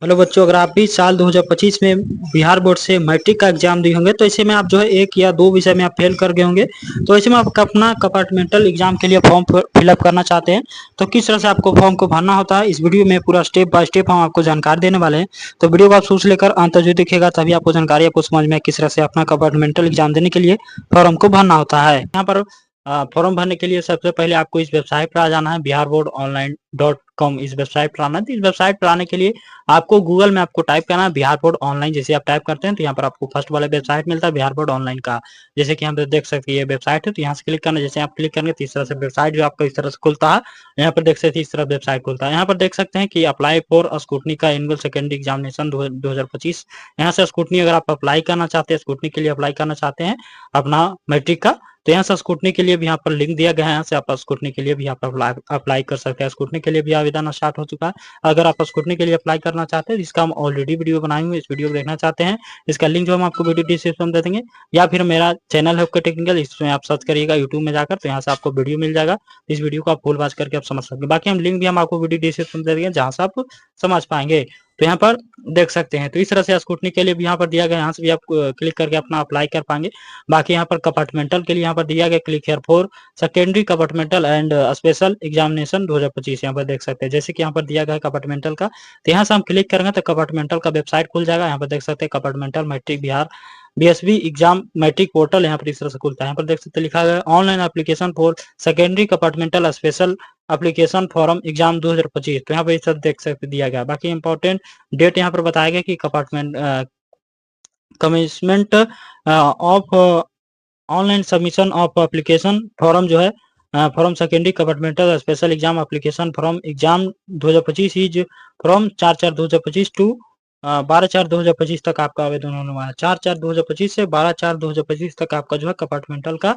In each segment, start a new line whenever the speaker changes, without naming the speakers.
Hello बच्चों, अगर आप भी साल 2025 में बिहार बोर्ड से मैट्रिक का एग्जाम दिए होंगे तो ऐसे में आप जो है एक या दो विषय में आप फेल कर गए होंगे। तो ऐसे में आप अपना कंपार्टमेंटल एग्जाम के लिए फॉर्म फिलअप करना चाहते हैं तो किस तरह से आपको फॉर्म को भरना होता है इस वीडियो में पूरा स्टेप बाय स्टेप हम आपको जानकारी देने वाले हैं। तो वीडियो को आप शुरू से लेकर अंत तक जो दिखेगा तभी आपको जानकारी आपको समझ में किस तरह से अपना कंपार्टमेंटल एग्जाम देने के लिए फॉर्म को भरना होता है। यहाँ पर फॉर्म भरने के लिए सबसे पहले आपको इस वेबसाइट पर आ जाना है, biharboardonline.com। इस वेबसाइट पर आना है। तो इस वेबसाइट पर आने के लिए आपको गूगल में आपको टाइप करना है बिहार बोर्ड ऑनलाइन। जैसे आप टाइप करते हैं तो यहाँ पर आपको फर्स्ट वाला वेबसाइट मिलता है बिहार बोर्ड ऑनलाइन का। जैसे कि यहाँ पे देख सकते हैं ये वेबसाइट है, तो यहाँ से क्लिक करना। जैसे आप क्लिक करेंगे तो इस तरह से वेबसाइट जो आपका इस तरह से खुलता है। यहाँ पर देख सकते हैं इस तरह वेबसाइट खुलता है। यहाँ पर देख सकते हैं कि अप्लाई फॉर स्कूटनी का एनुअल सेकेंडरी एग्जामिनेशन 2025। यहाँ से स्कूटनी अगर आप अप्लाई करना चाहते हैं, स्कूटनी के लिए अप्लाई करना चाहते हैं अपना मैट्रिक का, तो यहाँ से स्कूटनी के लिए भी यहाँ पर लिंक दिया गया है। यहाँ से आप स्कूटनी के लिए भी आप अप्लाई कर सकते हैं। स्कूटनी के लिए भी आवेदन स्टार्ट हो चुका है। अगर आप स्कूटनी के लिए अप्लाई करना चाहते हैं, जिसका हम ऑलरेडी वीडियो बनाए हुए, इस वीडियो को देखना चाहते हैं, इसका लिंक जो हम आपको वीडियो डिस्क्रिप्शन में दे देंगे, या फिर मेरा चैनल है ओके टेक्निकल, इसमें आप सर्च करिएगा यूट्यूब में जाकर, तो यहाँ से आपको वीडियो मिल जाएगा। इस वीडियो को आप फुल वॉच करके आप समझ सकते हैं। बाकी हम लिंक भी हम आपको वीडियो डिस्क्रिप्शन में दे देंगे जहाँ से आप समझ पाएंगे। तो यहाँ पर देख सकते हैं, तो इस तरह से स्कूटनी के लिए भी यहाँ पर दिया गया, यहाँ से भी आप क्लिक करके अपना अप्लाई कर पाएंगे। बाकी यहाँ पर कंपार्टमेंटल के लिए यहाँ पर दिया गया click here for secondary compartmental and special examination 2025। यहाँ पर देख सकते हैं जैसे कि यहाँ पर दिया गया है कंपार्टमेंटल का, तो यहाँ से हम क्लिक करेंगे तो कंपार्टमेंटल का वेबसाइट खुल जाएगा। यहाँ पर देख सकते हैं compartmental matric Bihar BSB exam matric portal यहाँ पर इस तरह से खुलता है। यहाँ पर देख सकते हैं लिखा गया online application for secondary compartmental special application form exam 2025। तो यहाँ पर इस तरह देख सकते दिया गया। बाकी इंपॉर्टेंट डेट यहाँ पर बताया गया कि compartment commitment of online submission of application form जो है form secondary compartmental special exam application form exam 2025 is from 4/4/2025 to 12/4/2025 तक आपका आवेदन होने वाला है। 4/4/2025 से 12/4/2025 तक आपका जो है कंपार्टमेंटल का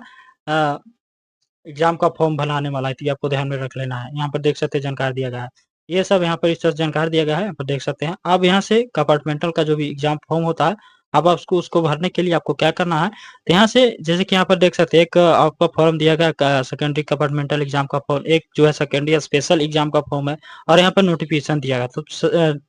एग्जाम का फॉर्म भराने वाला है। तो ये आपको ध्यान में रख लेना है। यहाँ पर देख सकते हैं जानकारी दिया गया है, ये सब यहाँ पर इस तरह से जानकारी दिया गया है। यहाँ पर देख सकते हैं। अब यहाँ से कंपार्टमेंटल का जो भी एग्जाम फॉर्म होता है, अब आपको उसको भरने के लिए आपको क्या करना है, तो यहाँ से जैसे कि यहाँ पर देख सकते हैं एक आपका फॉर्म दिया गया सेकेंडरी कंपार्टमेंटल एग्जाम का फॉर्म, एक जो है सेकेंडरी स्पेशल एग्जाम का फॉर्म है, और यहाँ पर नोटिफिकेशन दिया गया। तो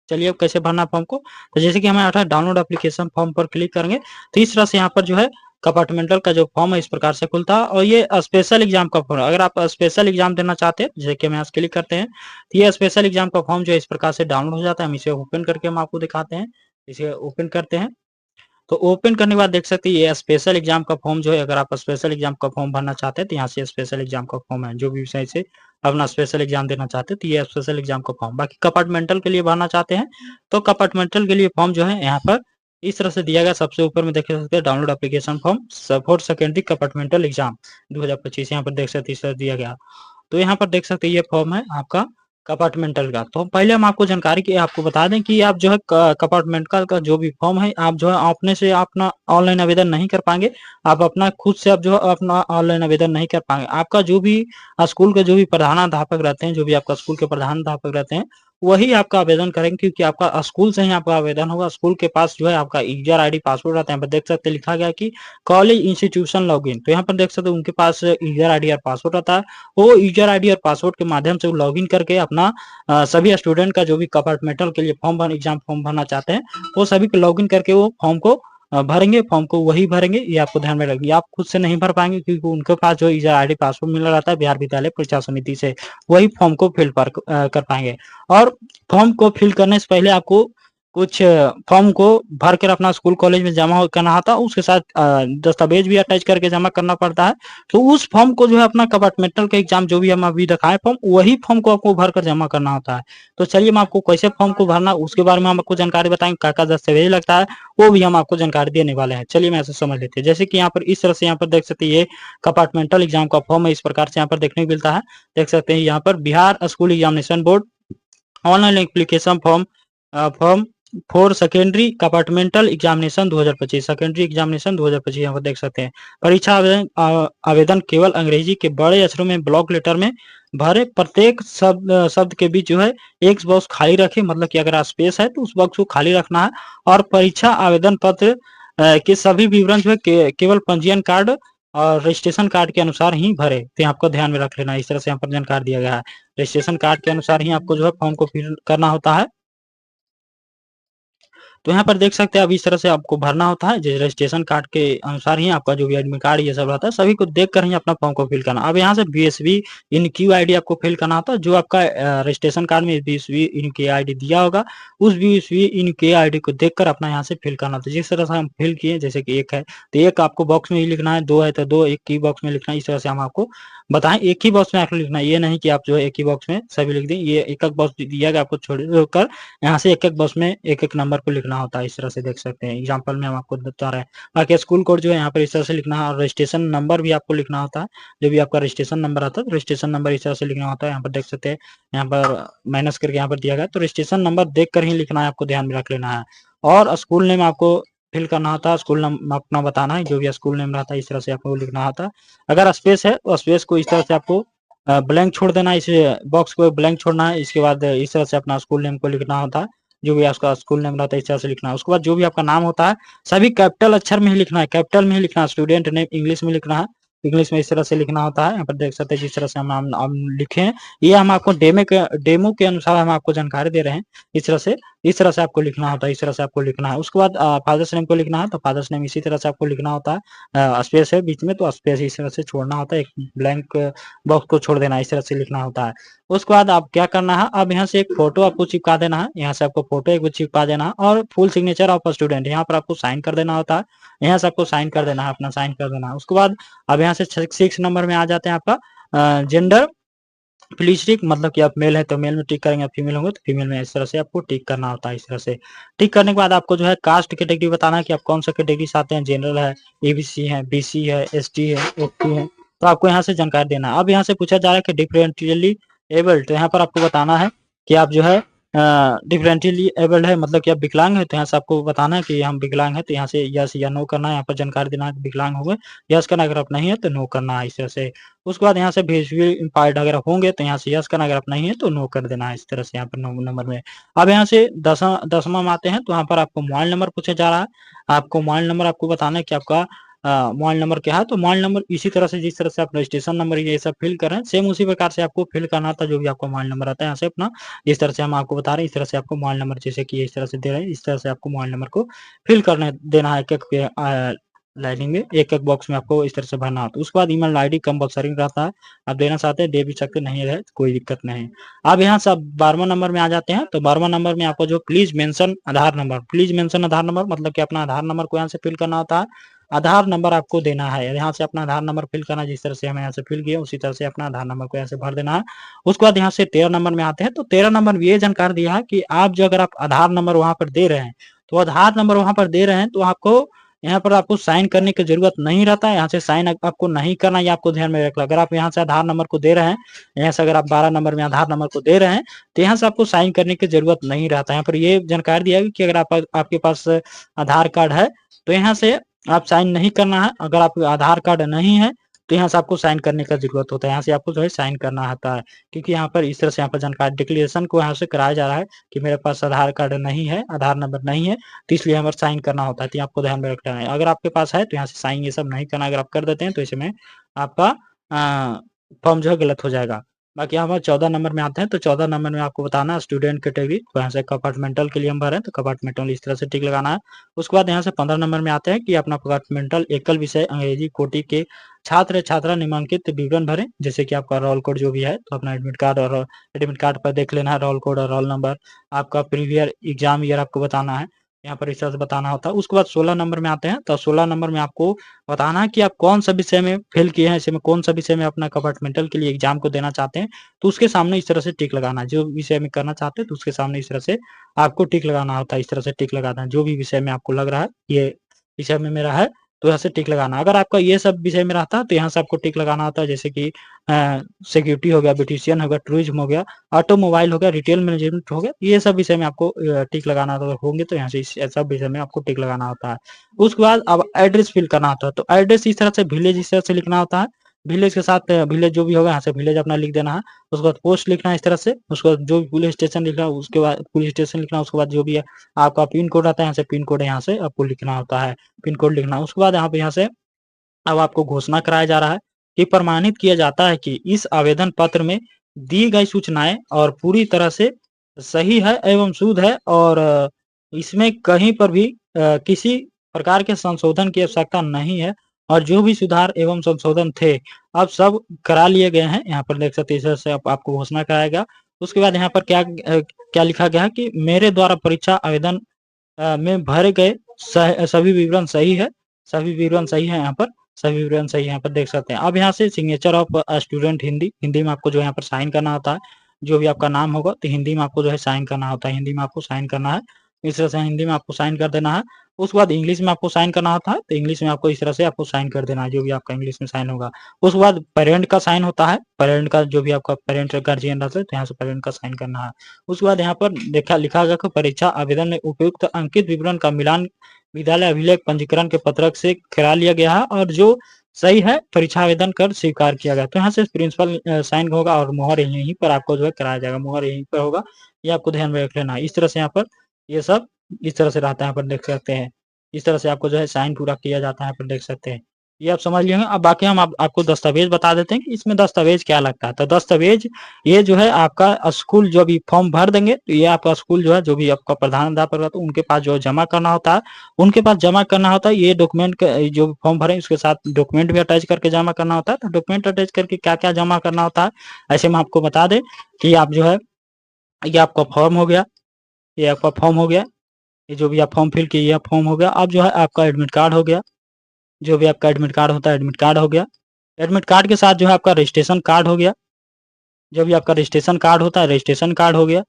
चलिए अब कैसे भरना फॉर्म को, तो जैसे कि हमें आता है डाउनलोड एप्लीकेशन फॉर्म पर क्लिक करेंगे तो इस तरह से यहाँ पर जो है कंपार्टमेंटल का जो फॉर्म है इस प्रकार से खुलता है। और ये स्पेशल एग्जाम का फॉर्म, अगर आप स्पेशल एग्जाम देना चाहते हैं जैसे कि हम यहाँ से क्लिक करते हैं तो ये स्पेशल एग्जाम का फॉर्म जो है इस प्रकार से डाउनलोड हो जाता है। हम इसे ओपन करके हम आपको दिखाते हैं। इसे ओपन करते हैं तो ओपन करने के बाद देख सकते हैं ये स्पेशल एग्जाम का फॉर्म जो है, अगर आप स्पेशल एग्जाम का फॉर्म भरना चाहते हैं तो यहाँ से स्पेशल एग्जाम का फॉर्म है। जो भी विषय से अपना स्पेशल एग्जाम देना चाहते हैं तो ये स्पेशल एग्जाम का फॉर्म। बाकी कंपार्टमेंटल के लिए भरना चाहते हैं तो कंपार्टमेंटल के लिए फॉर्म जो है यहाँ पर इस तरह से दिया गया। सबसे ऊपर में देख सकते हैं download application form for secondary compartmental exam 2025। यहाँ पर देख सकते इस तरह दिया गया। तो यहाँ पर देख सकते हैं ये फॉर्म है आपका कंपार्टमेंटल का। तो पहले हम आपको जानकारी की आपको बता दें कि आप जो है कंपार्टमेंटल का जो भी फॉर्म है आप जो है अपने से अपना ऑनलाइन आवेदन नहीं कर पाएंगे। आप अपना खुद से आप जो है अपना ऑनलाइन आवेदन नहीं कर पाएंगे। आपका जो भी स्कूल के जो भी प्रधानाध्यापक रहते हैं, जो भी आपका स्कूल के प्रधानाध्यापक रहते हैं, वही आपका आवेदन करेंगे, क्योंकि आपका स्कूल से ही आपका आवेदन होगा। स्कूल के पास जो है आपका यूजर आईडी पासवर्ड रहता है। यहाँ पर देख सकते हैं लिखा गया कि कॉलेज इंस्टीट्यूशन लॉगिन। तो यहाँ पर देख सकते हैं उनके पास यूजर आईडी और पासवर्ड रहता है। वो यूजर आईडी और पासवर्ड के माध्यम से लॉगिन करके अपना सभी स्टूडेंट का जो भी कंपार्टमेंटल के लिए एग्जाम फॉर्म भरना चाहते हैं वो सभी को लॉगिन करके वो फॉर्म को भरेंगे। फॉर्म को वही भरेंगे, ये आपको ध्यान में रखिए। आप खुद से नहीं भर पाएंगे क्योंकि उनके पास जो यूजर आईडी पासवर्ड मिला रहता है बिहार विद्यालय परीक्षा समिति से, वही फॉर्म को फिल कर पाएंगे। और फॉर्म को फिल करने से पहले आपको कुछ फॉर्म को भर कर अपना स्कूल कॉलेज में जमा करना होता है, उसके साथ दस्तावेज भी अटैच करके जमा करना पड़ता है। तो उस फॉर्म को जो है अपना कंपार्टमेंटल का एग्जाम जो भी हम अभी दिखाए फॉर्म, वही फॉर्म को आपको भर कर जमा करना होता है। तो चलिए हम आपको कैसे फॉर्म को भरना उसके बारे में हम आपको जानकारी बताएंगे, क्या क्या दस्तावेज लगता है वो भी हम आपको जानकारी देने वाले हैं। चलिए मैं ऐसे समझ लेते हैं। जैसे कि यहाँ पर इस तरह से यहाँ पर देख सकते हैं ये कंपार्टमेंटल एग्जाम का फॉर्म है, इस प्रकार से यहाँ पर देखने को मिलता है। देख सकते हैं यहाँ पर Bihar school examination board online application form form for secondary compartmental examination 2025, secondary examination 2025 यहाँ पर देख सकते हैं। परीक्षा आवेदन केवल अंग्रेजी के बड़े अक्षरों में ब्लॉक लेटर में भरे। प्रत्येक शब्द के बीच जो है एक बॉक्स खाली रखे, मतलब कि अगर स्पेस है तो उस बॉक्स को खाली रखना है। और परीक्षा आवेदन पत्र के सभी विवरण जो है केवल पंजीयन कार्ड और रजिस्ट्रेशन कार्ड के अनुसार ही भरे। तो आपको ध्यान में रख लेना है। इस तरह से यहाँ पर जानकारी दिया गया है, रजिस्ट्रेशन कार्ड के अनुसार ही आपको जो है फॉर्म को फिल करना होता है। तो यहाँ पर देख सकते हैं अब इस तरह से आपको भरना होता है, जैसे रजिस्ट्रेशन कार्ड के अनुसार ही आपका जो भी एडमिट कार्ड ये सब रहता है, सभी को देख कर ही अपना फॉर्म को फिल करना। अब यहाँ से बीएसवी इन क्यू आईडी आपको फिल करना होता है, जो आपका रजिस्ट्रेशन कार्ड में बीएसवी इन के आईडी दिया होगा, उस बीएसवी इन के आईडी को देखकर अपना यहाँ से फिल करना होता है। जिस तरह से हम फिल किए, जैसे कि 1 है तो 1 आपको बॉक्स में ही लिखना है, 2 है तो 2 एक ही बॉक्स में लिखना है। इस तरह से हम आपको बताएं, एक ही बॉक्स में आपको लिखना है, ये नहीं कि आप जो है एक ही बॉक्स में सभी लिख दें। ये एक एक बॉक्स दिया गया आपको छोड़कर यहाँ से एक एक बॉक्स में एक एक नंबर को लिखना होता है। इस तरह से देख सकते हैं, एग्जाम्पल में हम आपको बता रहे हैं। बाकी स्कूल कोड जो है यहाँ पर इस तरह से लिखना है, और रजिस्ट्रेशन नंबर भी आपको लिखना होता है। जो भी आपका रजिस्ट्रेशन नंबर आता है, रजिस्ट्रेशन नंबर इस तरह से लिखना होता है। यहाँ पर देख सकते हैं, यहाँ पर माइनस करके यहाँ पर दिया गया, तो रजिस्ट्रेशन नंबर देख कर ही लिखना है, आपको ध्यान में रख लेना है। और स्कूल नेम आपको फिल करना होता है, स्कूल नेम अपना बताना है, जो भी स्कूल नेम रहता है इस तरह से आपको लिखना होता है। अगर स्पेस है तो स्पेस को इस तरह से आपको ब्लैंक छोड़ देना है, इस बॉक्स को ब्लैंक छोड़ना है। इसके बाद इस तरह से अपना स्कूल नेम को लिखना होता है, जो भी आपका स्कूल नेम रहता है इस तरह से लिखना है। उसके बाद जो भी आपका नाम होता है सभी कैपिटल अक्षर में ही लिखना है, कैपिटल में ही लिखना है। स्टूडेंट नेम इंग्लिश में लिखना है, इंग्लिश में इस तरह से लिखना होता है। यहाँ पर देख सकते हैं जिस तरह से हम लिखे हैं, ये हम आपको डेमो के अनुसार हम आपको जानकारी दे रहे हैं। इस तरह से आपको लिखना होता है, इस तरह से आपको लिखना है। उसके बाद फादर्स नेम को लिखना है, तो फादर्स नेम इसी तरह से आपको लिखना होता है। स्पेस है बीच में तो स्पेस इस तरह से छोड़ना होता है, एक ब्लैंक बॉक्स को छोड़ देना है, इस तरह से लिखना होता है। उसके बाद आप क्या करना है, अब यहाँ से एक फोटो आपको चिपका देना है, यहाँ से आपको फोटो एक चिपका देना है, और फुल सिग्नेचर ऑफ स्टूडेंट यहाँ पर आपको साइन कर देना होता है। यहाँ से आपको साइन कर देना है, अपना साइन कर देना है। उसके बाद अब यहाँ से 6 नंबर में आ जाते हैं आपका जेंडर प्लीज टिक, मतलब कि आप मेल है तो मेल में टिक करेंगे, फीमेल होंगे तो फीमेल में इस तरह से आपको टिक करना होता है। इस तरह से टिक करने के बाद आपको जो है कास्ट कैटेगरी बताना है कि आप कौन सा कैटेगरी से आते हैं, जनरल है, एबीसी है, बीसी है, एसटी है, एसटी है, तो आपको यहाँ से जानकारी देना है। अब यहाँ से पूछा जा रहा है कि डिफरेंशियली एबल्ड, तो यहाँ पर आपको बताना है कि आप जो है डिफरेंटली एबल्ड है, मतलब कि आप विकलांग है, तो यहाँ से आपको बताना है कि हम विकलांग है, तो यहाँ से यस या नो करना है। यहाँ पर जानकारी देना है विकलांग होंगे यस करना, अगर आप नहीं है तो नो करना है, इस तरह से। उसके बाद यहाँ से विजुअली इम्पायर्ड अगर होंगे तो यहाँ से यस करना, अगर आप नहीं है तो नो कर देना है, इस तरह से यहाँ पर 9 नंबर में। अब यहाँ से 10वां में आते हैं, तो यहाँ पर आपको मोबाइल नंबर पूछा जा रहा है। आपको मोबाइल नंबर आपको बताना है कि आपका मोबाइल नंबर क्या है, तो मोबाइल नंबर इसी तरह से जिस तरह से आप रजिस्ट्रेशन नंबर ये सब फिल कर रहे हैं, सेम उसी प्रकार से आपको फिल करना था। जो भी आपका मोबाइल नंबर आता है यहाँ से अपना, इस तरह से हम आपको बता रहे हैं, इस तरह से आपको मोबाइल नंबर जैसे कि इस तरह से दे रहे हैं, इस तरह से आपको मोबाइल नंबर को फिल करने देना है, एक लाइनिंग में एक एक बॉक्स में आपको इस तरह से भरना होता है। उसके बाद ईमेल आईडी कंपलसरी रहता है, आप देना चाहते हैं दे भी सकते, नहीं है कोई दिक्कत नहीं। अब यहाँ से 12वां नंबर में आ जाते हैं, तो 12वां नंबर में आपको जो please mention Aadhaar number, please mention Aadhaar number, मतलब कि अपना आधार नंबर को यहाँ से फिल करना होता है। आधार नंबर आपको देना है, यहाँ से अपना आधार नंबर फिल करना, जिस तरह से हम यहाँ से फिल किए उसी तरह से अपना आधार नंबर को यहाँ से भर देना है। उसके बाद यहाँ से 13 नंबर में आते हैं, तो 13 नंबर में ये जानकारी दिया है कि आप जो अगर आप आधार नंबर वहां पर दे रहे हैं, तो आधार नंबर वहां पर दे रहे हैं, तो आपको यहाँ पर आपको साइन करने की जरूरत नहीं रहता है। यहाँ से साइन आपको नहीं करना, ये आपको ध्यान में रखना। अगर आप यहाँ से आधार नंबर को दे रहे हैं, यहाँ से अगर आप 12 नंबर में आधार नंबर को दे रहे हैं, तो यहाँ से आपको साइन करने की जरूरत नहीं रहता है। यहाँ पर ये जानकारी दिया है कि अगर आपके पास आधार कार्ड है तो यहाँ से आप साइन नहीं करना है। अगर आपका आधार कार्ड नहीं है तो यहाँ से आपको साइन करने का जरूरत होता है, यहाँ से आपको जो है साइन करना होता है, क्योंकि यहाँ पर इस तरह से यहाँ पर जानकारी डिक्लेरेशन को यहाँ से कराया जा रहा है कि मेरे पास आधार कार्ड नहीं है, आधार नंबर नहीं है, तो इसलिए यहाँ पर साइन करना होता है। तो आपको ध्यान में रखना है, अगर आपके पास है तो यहाँ से साइन ये सब नहीं करना। अगर आप कर देते हैं तो इसमें आपका फॉर्म जो है गलत हो जाएगा। बाकी यहाँ पर 14 नंबर में आते हैं, तो 14 नंबर में आपको बताना स्टूडेंट कैटेगरी, तो यहाँ से कंपार्टमेंटल के लिए हम भर हैं, तो कंपार्टमेंटल इस तरह से टिक लगाना है। उसके बाद यहाँ से 15 नंबर में आते हैं कि अपना कंपार्टमेंटल एकल विषय अंग्रेजी कोटि के छात्र छात्रा निम्नलिखित विवरण भरें, जैसे कि आपका रोल कोड जो भी है, तो अपना एडमिट कार्ड और एडमिट कार्ड पर देख लेना है रोल कोड और रोल नंबर, आपका प्रीवियर एग्जाम ईयर आपको बताना है, यहाँ पर इस तरह से बताना होता है। उसके बाद 16 नंबर में आते हैं, तो 16 नंबर में आपको बताना है कि आप कौन सा विषय में फेल किए हैं, इसमें कौन सा विषय में अपना कंपार्टमेंटल के लिए एग्जाम को देना चाहते हैं, तो उसके सामने इस तरह से टिक लगाना है। जो विषय में करना चाहते हैं तो उसके सामने इस तरह से आपको टिक लगाना होता है, इस तरह से टिक लगाना है। जो भी विषय में आपको लग रहा है ये विषय में मेरा है, तो यहाँ से टिक लगाना। अगर आपका ये सब विषय में रहता है तो यहाँ से आपको टिक लगाना होता है, जैसे कि सिक्योरिटी हो गया, ब्यूटिशियन हो गया, टूरिज्म हो गया, ऑटोमोबाइल हो गया, रिटेल मैनेजमेंट हो गया, ये सब विषय में आपको टिक लगाना होंगे, तो यहाँ से इस सब विषय में आपको टिक लगाना होता है। उसके बाद अब एड्रेस फिल करना होता है, तो एड्रेस इस तरह से विलेज इस तरह से लिखना होता है, विलेज के साथ विलेज जो भी होगा यहाँ से विलेज अपना लिख देना है। उसके बाद पोस्ट लिखना है इस तरह से, उसके बाद जो भी पुलिस स्टेशन लिखना है उसके बाद पुलिस स्टेशन लिखना है। उसके बाद जो भी है आपका पिन कोड आता है, यहाँ से पिन कोड यहाँ से आपको लिखना होता है, पिन कोड लिखना है। उसके बाद यहाँ से अब आपको घोषणा कराया जा रहा है कि प्रमाणित किया जाता है कि इस आवेदन पत्र में दी गई सूचनाएं और पूरी तरह से सही है एवं शुद्ध है, और इसमें कहीं पर भी किसी प्रकार के संशोधन की आवश्यकता नहीं है और जो भी सुधार एवं संशोधन थे, अब सब करा लिए गए हैं। यहाँ पर देख सकते हैं इस तरह से आपको घोषणा कराया गया। उसके बाद यहाँ पर क्या लिखा गया है कि मेरे द्वारा परीक्षा आवेदन में भरे गए सभी विवरण सही है, सभी विवरण सही है यहाँ पर, सभी विवरण सही है यहाँ पर देख सकते हैं। अब यहाँ से सिग्नेचर ऑफ स्टूडेंट हिंदी में आपको जो यहाँ पर साइन करना होता है, जो भी आपका नाम होगा तो हिंदी में आपको जो है साइन करना होता है, हिंदी में आपको साइन करना है। इस तरह से हिंदी में आपको साइन कर देना है। उसके बाद इंग्लिश में आपको साइन करना होता है, तो इंग्लिश में आपको इस तरह से आपको साइन कर देना है, जो भी आपका इंग्लिश में साइन होगा। उसके बाद पेरेंट का साइन होता है, पेरेंट का जो भी आपका पेरेंट गार्जियन रहता है, तो यहाँ से पेरेंट का साइन करना है। उसके बाद यहाँ पर लिखा गया कि परीक्षा आवेदन में उपयुक्त अंकित विवरण का मिलान विद्यालय अभिलेख पंजीकरण के पत्रक से करा लिया गया है और जो सही है परीक्षा आवेदन कर स्वीकार किया गया। तो यहाँ से प्रिंसिपल साइन होगा और मोहर यहीं पर आपको जो है कराया जाएगा, मोहर यहीं पर होगा, ये आपको ध्यान में रख लेना है। इस तरह से यहाँ पर ये सब इस तरह से रहता है, यहाँ पर देख सकते हैं। इस तरह से आपको जो है साइन पूरा किया जाता है, यहाँ पर देख सकते हैं। ये आप समझ लिए होंगे। अब बाकी हम आपको दस्तावेज बता देते हैं कि इसमें दस्तावेज क्या लगता है। तो दस्तावेज ये जो है आपका स्कूल जो भी फॉर्म भर देंगे, तो ये आपका स्कूल जो है जो भी आपका प्रधानाध्यापक रहता है उनके पास जो जमा करना होता है, उनके पास जमा करना होता है। ये डॉक्यूमेंट जो फॉर्म भरे उसके साथ डॉक्यूमेंट भी अटैच करके जमा करना होता है। तो डॉक्यूमेंट अटैच करके क्या क्या जमा करना होता है, ऐसे में आपको बता दें कि आप जो है ये आपका फॉर्म हो गया, ये आपका फॉर्म हो गया, ये जो भी आप फॉर्म फिल किए ये फॉर्म हो गया। अब जो है आपका एडमिट कार्ड हो गया, जो भी आपका एडमिट कार्ड होता है एडमिट कार्ड हो गया। एडमिट कार्ड के साथ जो है आपका रजिस्ट्रेशन कार्ड हो गया, जो भी आपका रजिस्ट्रेशन कार्ड होता है रजिस्ट्रेशन कार्ड हो गया।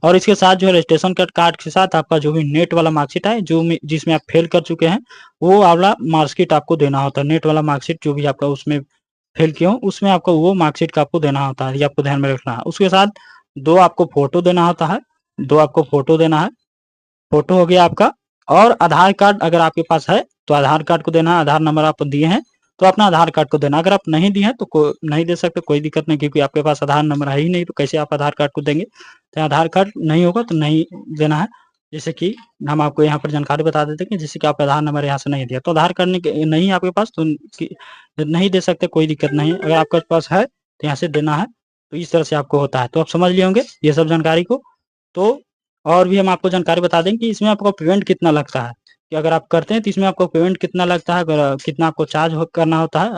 और इसके साथ जो है रजिस्ट्रेशन कार्ड के साथ आपका जो भी नेट वाला मार्कशीट है, जो जिसमें आप फेल कर चुके हैं, वो वाला मार्कशीट आपको देना होता है। नेट वाला मार्कशीट जो भी आपका उसमें फेल किए हो उसमें आपको वो मार्कशीट का आपको देना होता है, ये आपको ध्यान में रखना है। उसके साथ 2 आपको फोटो देना होता है, 2 आपको फोटो देना है। फोटो हो गया आपका। और आधार कार्ड अगर आपके पास है तो आधार कार्ड को देना है, आधार नंबर आप दिए हैं तो अपना आधार कार्ड को देना। अगर आप नहीं दिए हैं तो नहीं दे सकते, कोई दिक्कत नहीं, क्योंकि आपके पास आधार नंबर है ही नहीं, तो कैसे आप आधार कार्ड को देंगे। तो आधार कार्ड नहीं होगा तो नहीं देना है। जैसे कि हम आपको यहाँ पर जानकारी बता देते हैं कि जैसे कि आप आधार नंबर यहाँ से नहीं दिया तो आधार कार्ड नहीं है आपके पास तो नहीं दे सकते, कोई दिक्कत नहीं है। अगर आपके पास है तो यहाँ से देना है। तो इस तरह से आपको होता है। तो आप समझ लिए होंगे ये सब जानकारी को। तो और भी हम आपको जानकारी बता दें कि इसमें आपको पेमेंट कितना लगता है, कि अगर आप करते हैं तो इसमें आपको पेमेंट कितना लगता है, अगर कितना आपको चार्ज करना होता है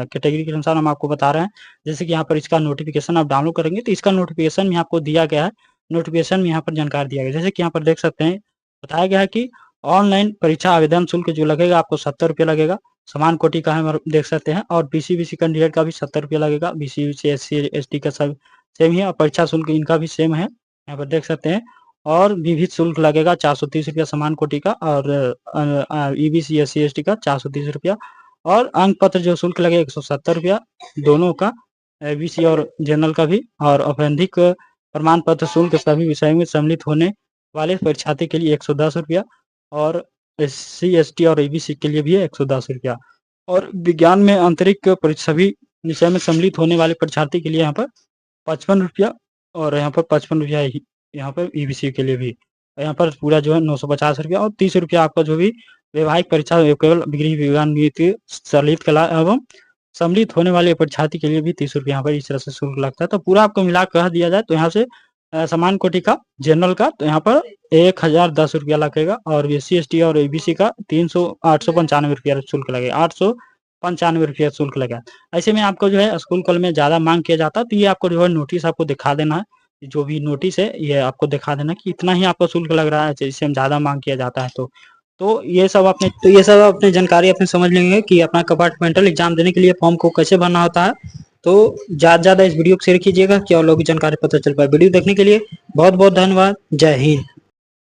कैटेगरी के अनुसार हम आपको बता रहे हैं। जैसे कि यहाँ पर इसका नोटिफिकेशन आप डाउनलोड करेंगे तो इसका नोटिफिकेशन में आपको दिया गया है, नोटिफिकेशन में यहाँ पर जानकारी दिया गया है। जैसे कि यहाँ पर देख सकते हैं बताया गया है कि ऑनलाइन परीक्षा आवेदन शुल्क जो लगेगा आपको 70 रुपये लगेगा, समान कोटि का है देख सकते हैं। और बीसी कैंडिडेट का भी 70 रुपये लगेगा, बीसी SC ST का सब सेम ही है और परीक्षा शुल्क इनका भी सेम है, यहाँ पर देख सकते हैं। और विविध शुल्क लगेगा 430 रुपया समान कोटि का और EBC SC ST का 430 रुपया। और अंक पत्र जो शुल्क लगेगा 170 रुपया दोनों का, ABC और जनरल का भी। और औपबंधिक प्रमाण पत्र शुल्क सभी विषयों में सम्मिलित होने वाले परीक्षार्थी के लिए 110 रुपया और SC ST और EBC के लिए भी 110 रुपया। और विज्ञान में आंतरिक सभी विषय में सम्मिलित होने वाले परीक्षार्थी के लिए यहाँ पर 55 रुपया और यहाँ पर 55 रुपया ही यहाँ पर EBC के लिए भी। यहाँ पर पूरा जो है 950 रुपया और 30 रुपया आपका जो भी वैवाहिक परीक्षा केवल गृह विज्ञान नीति ललित कला एवं सम्मिलित होने वाले परीक्षार्थी के लिए भी 30 रुपया यहाँ पर इस तरह से शुल्क लगता है। तो पूरा आपको मिला कह दिया जाए तो यहाँ से समान कोटि का जनरल का तो यहाँ पर 1010 रुपया लगेगा और SC ST और EBC का 895 रुपया शुल्क लगेगा, 895 रुपया शुल्क लगेगा। ऐसे में आपको जो है स्कूल कॉलेज में ज़्यादा मांग किया जाता है तो ये आपको जो है नोटिस आपको दिखा देना है, जो भी नोटिस है ये आपको दिखा देना कि इतना ही आपको शुल्क लग रहा है, इससे हम ज़्यादा मांग किया जाता है। तो ये सब अपने जानकारी अपने समझ लेंगे कि अपना कंपार्टमेंटल एग्जाम देने के लिए फॉर्म को कैसे भरना होता है। तो ज़्यादा ज़्यादा इस वीडियो को शेयर कीजिएगा कि और लोग की जानकारी पता चल पाए। वीडियो देखने के लिए बहुत बहुत धन्यवाद। जय हिंद।